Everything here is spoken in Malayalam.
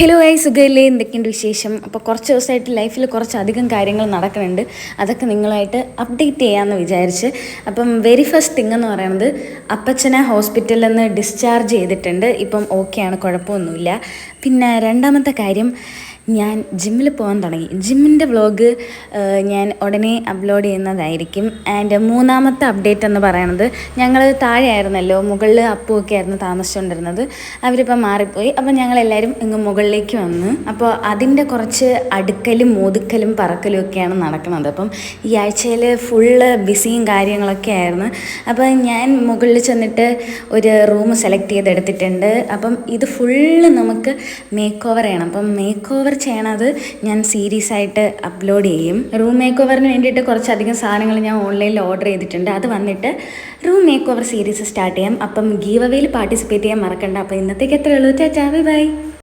ഹലോ സുഖമല്ലേ, എന്തൊക്കെയുണ്ട് വിശേഷം? അപ്പോൾ കുറച്ച് ദിവസമായിട്ട് ലൈഫിൽ കുറച്ചധികം കാര്യങ്ങൾ നടക്കുന്നുണ്ട്. അതൊക്കെ നിങ്ങളായിട്ട് അപ്ഡേറ്റ് ചെയ്യാമെന്ന് വിചാരിച്ച്. അപ്പം വെരി ഫസ്റ്റ് തിങ് എന്ന് പറയുന്നത്, അപ്പച്ചനെ ഹോസ്പിറ്റലിൽ നിന്ന് ഡിസ്ചാർജ് ചെയ്തിട്ടുണ്ട്. ഇപ്പം ഓക്കെയാണ്, കുഴപ്പമൊന്നുമില്ല. പിന്നെ രണ്ടാമത്തെ കാര്യം, ഞാൻ ജിമ്മിൽ പോകാൻ തുടങ്ങി. ജിമ്മിൻ്റെ വ്ളോഗ് ഞാൻ ഉടനെ അപ്ലോഡ് ചെയ്യുന്നതായിരിക്കും. ആൻഡ് മൂന്നാമത്തെ അപ്ഡേറ്റ് എന്ന് പറയുന്നത്, ഞങ്ങൾ താഴെ ആയിരുന്നല്ലോ, മുകളിൽ അപ്പുവൊക്കെ ആയിരുന്നു താമസിച്ചുകൊണ്ടിരുന്നത്. അവരിപ്പം മാറിപ്പോയി. അപ്പോൾ ഞങ്ങളെല്ലാവരും ഇങ്ങ് മുകളിലേക്ക് വന്ന്, അപ്പോൾ അതിൻ്റെ കുറച്ച് അടുക്കലും ഒതുക്കലും പറക്കലും ഒക്കെയാണ് നടക്കുന്നത്. അപ്പം ഈ ആഴ്ചയിൽ ഫുള്ള് ബിസിയും കാര്യങ്ങളൊക്കെ ആയിരുന്നു. അപ്പോൾ ഞാൻ മുകളിൽ ചെന്നിട്ട് ഒരു റൂം സെലക്ട് ചെയ്തെടുത്തിട്ടുണ്ട്. അപ്പം ഇത് ഫുള്ള് നമുക്ക് മേക്ക് ഓവർ ചെയ്യണം. അപ്പം മേക്ക് ഓവർ ചെയ്യണത് ഞാൻ സീരീസ് ആയിട്ട് അപ്ലോഡ് ചെയ്യും. റൂം മേക്ക് ഓവറിന് വേണ്ടിയിട്ട് കുറച്ചധികം സാധനങ്ങൾ ഞാൻ ഓൺലൈനിൽ ഓർഡർ ചെയ്തിട്ടുണ്ട്. അത് വന്നിട്ട് room make over series start ചെയ്യാം. അപ്പം ഗീവ് അവേയിൽ പാർട്ടിസിപ്പേറ്റ് ചെയ്യാൻ മറക്കണ്ട. അപ്പോൾ ഇന്നത്തേക്ക് എത്രയുള്ളൂ. Tata, bye bye.